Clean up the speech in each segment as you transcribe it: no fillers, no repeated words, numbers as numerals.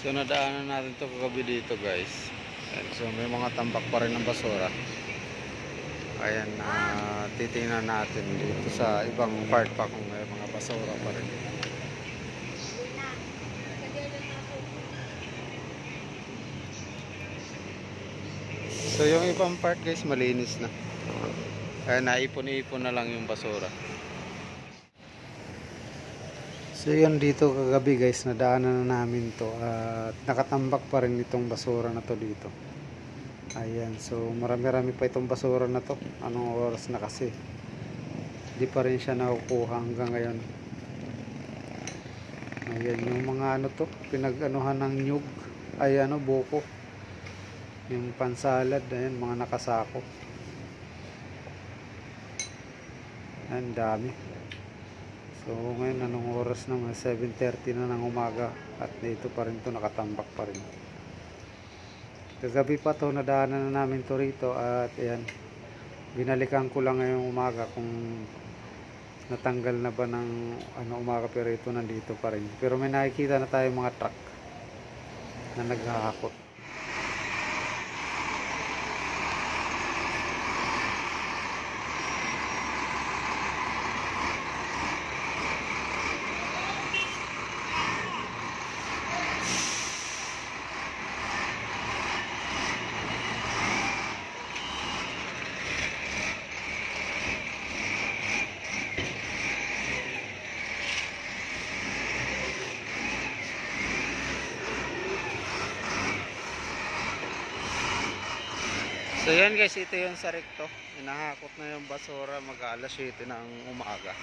So nadaanan natin to kagabi dito guys. Ayan, so may mga tambak pa rin ng basura. Ayan, titingnan natin dito sa ibang part pa kung may mga basura pa rin. So yung ibang part guys malinis na. Ayan, naipon-ipon na lang yung basura. So yun dito kagabi guys, nadaanan na namin to at nakatambak pa rin itong basura na to dito. Ayan, so marami-rami pa itong basura na to. Anong oras na kasi? Di pa rin siya nakukuha hanggang ngayon. Ayan yung mga ano to, pinag-anuhan ng nyug. Ay ano, buko. Yung pansalad, ayan, mga nakasako. Ayan, dami. So ngayon anong oras naman, 7:30 na ng umaga at dito pa rin to, nakatambak pa rin. Kagabi pa to, nadaanan na namin to rito at ayan, binalikan ko lang ngayong umaga kung natanggal na ba ng ano umaga, pero ito nandito pa rin. Pero may nakikita na tayo mga truck na naghahakot. So yan guys, ito yung sa recto. Inahakot na yung basura mag-alas 7 ng umaga.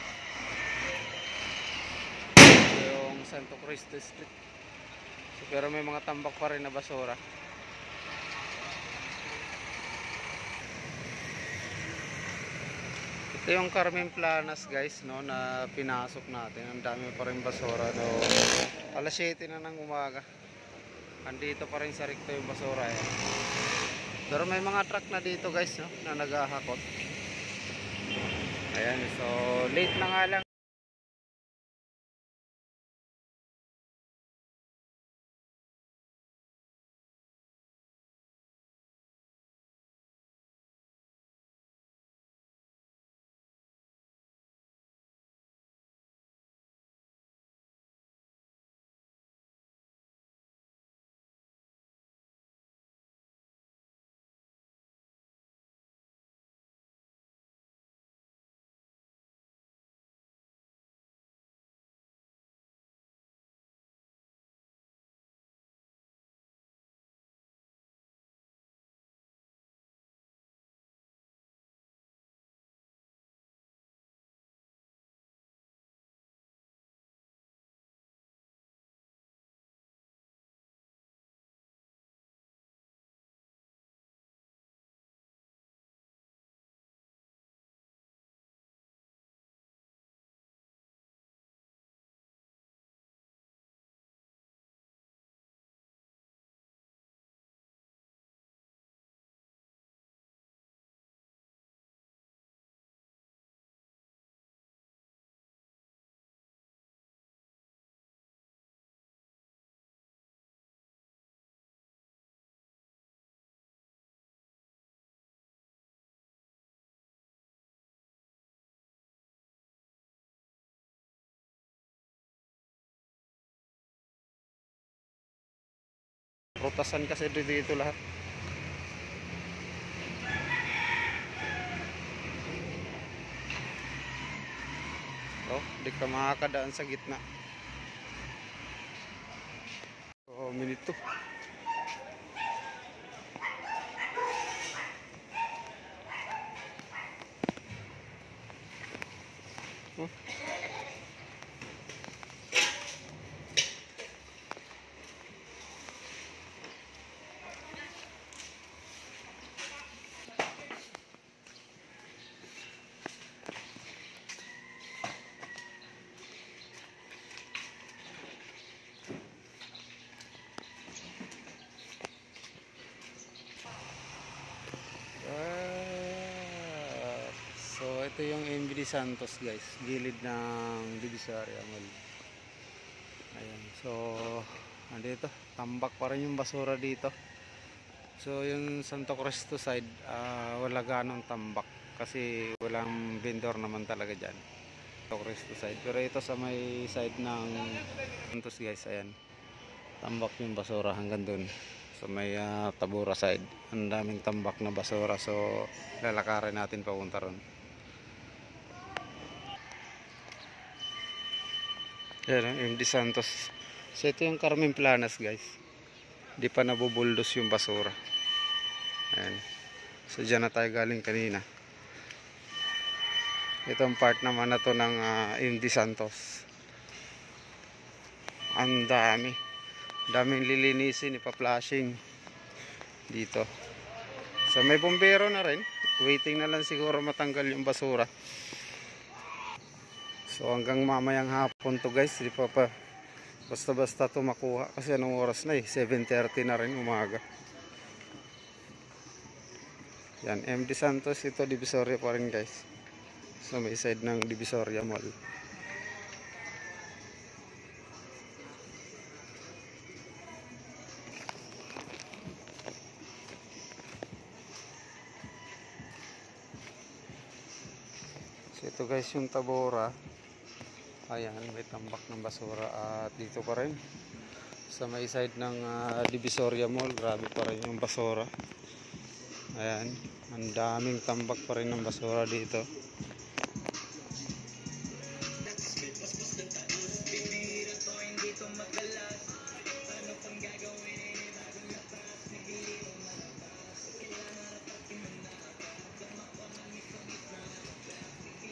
Ito yung Santo Cristo Street. So, pero may mga tambak pa rin na basura. Ito yung Carmen Planas guys, no, na pinasok natin. Ang dami pa rin basura. No? Alas 7 na ng umaga. Andito pa rin sa recto yung basura. Yan. Pero may mga truck na dito guys, no, na naghahakot. Ayan, so late na nga lang. Rutasan kasi dito lahat. Oh, di ka makakadaan sa gitna. Oh, minito. Oh. So ito yung MBD Santos guys, gilid ng Divisoria Mall. Ayan, so Dito, tambak pa rin yung basura dito. So yung Santo Cristo side, wala ganong tambak kasi walang vendor naman talaga dyan, Santo Cristo side. Pero ito sa may side ng Santos guys, ayan, tambak yung basura hanggang dun sa may Tabora side. Ang daming tambak na basura, so lalakarin natin papunta ron. Yan ang MD Santos. So ito yung Carmen Planas guys, di pa nabubuldos yung basura. Ayan. So dyan na tayo galing kanina. Itong part naman na to ng MD Santos. Ang daming lilinisin, ipa-flashing dito. So may bumbero na rin, waiting na lang siguro matanggal yung basura. So hanggang mamayang hapon to guys, di pa basta-basta to makuha kasi anong oras na 7:30 na rin umaga. Yan, MD Santos, ito Divisoria pa rin guys. So may side ng Divisoria Mall. So ito guys yung Tabora. Ayan, may tambak ng basura at dito pa rin sa may side ng Divisoria Mall, grabe pa rin yung basura. Ayan, ang daming tambak pa rin ng basura dito.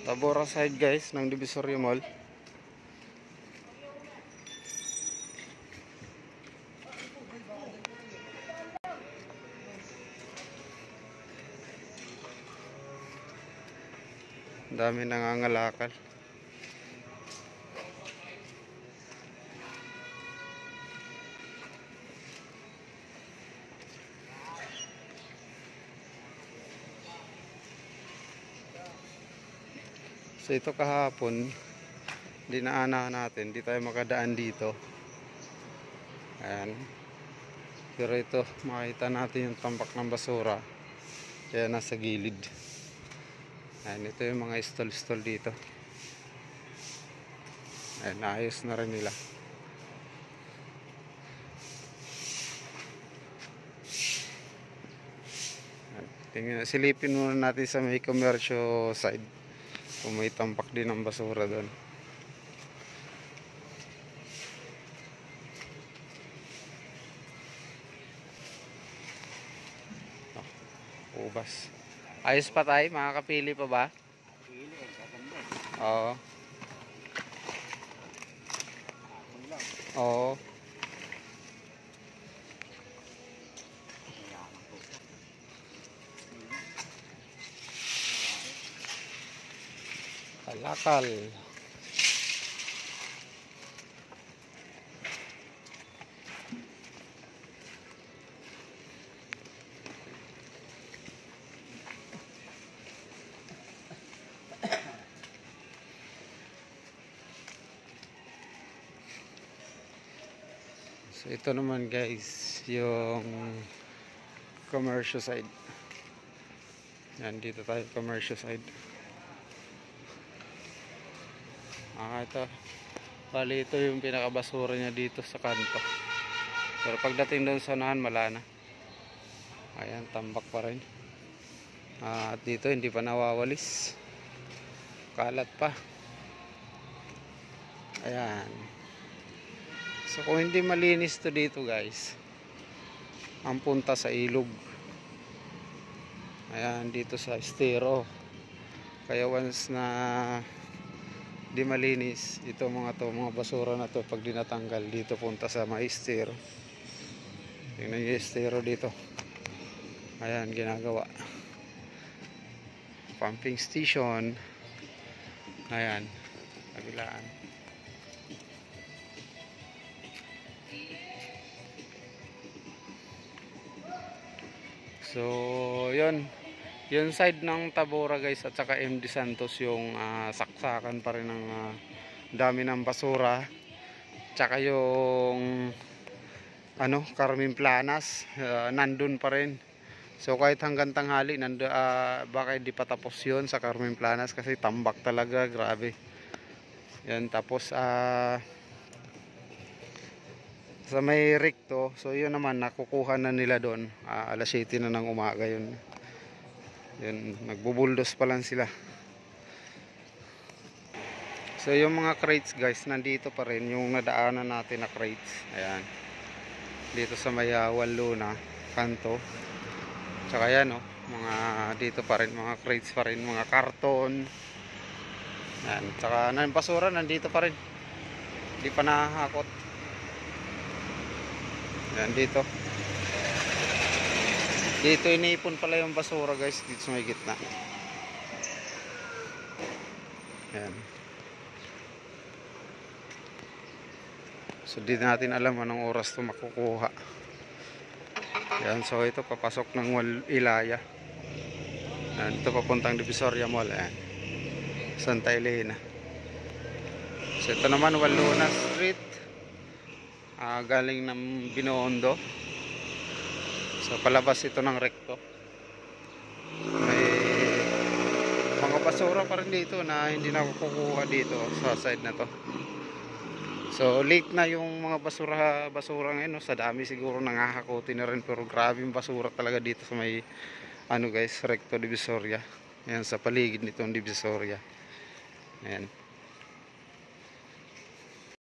Tabora side guys ng Divisoria Mall. Dami nangangalakal. So ito kahapon, dinaanan natin, di tayo makadaan dito. Ayan. Pero ito, makita natin yung tambak ng basura. Kaya nasa gilid. Ayan, ito yung mga stall-stall dito. Ayan, naayos na rin nila. Ayan, tingnan, silipin muna natin sa may commercial side kung may tampak din ng basura doon. Ubas. Ayos pa tayo, makakapili pa ba? Pili, gaganda. Oo. Oo. Kalakal. So ito naman guys, yung commercial side. Yan, dito tayo commercial side. Ito. Bali ito yung pinakabasura niya dito sa kanto. Pero pagdating doon sa unahan, wala na. Ayan, tambak pa rin. At dito hindi pa nawawalis. Kalat pa. Ayan. So kung hindi malinis to dito guys, ang punta sa ilog. Ayan, dito sa estero. Kaya once na di malinis ito mga basura na to, pag dinatanggal dito punta sa mga estero. Tingnan yung estero dito. Ayan, ginagawa. Pumping station. Ayan, kabilaan. So, yun. Yung side ng Tabora guys at saka MD Santos yung saksakan pa rin ng dami ng basura. Tsaka yung Carmen Planas, nandun pa rin. So kahit hanggang tanghali baka hindi pa tapos 'yon sa Carmen Planas kasi tambak talaga, grabe. Yan, tapos sa may recto, so yun naman nakukuha na nila doon. Alas 7 na ng umaga yun. Yun, nagbubuldos pa lang sila. So yung mga crates guys, nandito pa rin yung nadaanan natin na crates. Ayan. Dito sa may Luna kanto. Tsaka yan mga dito pa rin, mga crates pa rin, mga karton. Ayan. Tsaka basura nandito pa rin. Hindi pa nahahakot. Ayan dito. Dito iniipon pala yung basura guys, dito sa may gitna. Ayan. So di natin alam anong oras to makukuha. Yan, so ito papasok ng Ilaya. Yan, ito papuntang Divisoria Mall. Yan. Santa Elena. So ito naman Luna Street. Galing ng Binondo. So palabas ito ng recto. May mga basura pa rin dito na hindi na kukuha dito sa side na to. So late na yung mga basura ngayon, sa dami siguro nangahakotin na rin, pero grabe yung basura talaga dito sa may guys, recto Divisoria. Ayan, sa paligid nitong Divisoria. Ayan.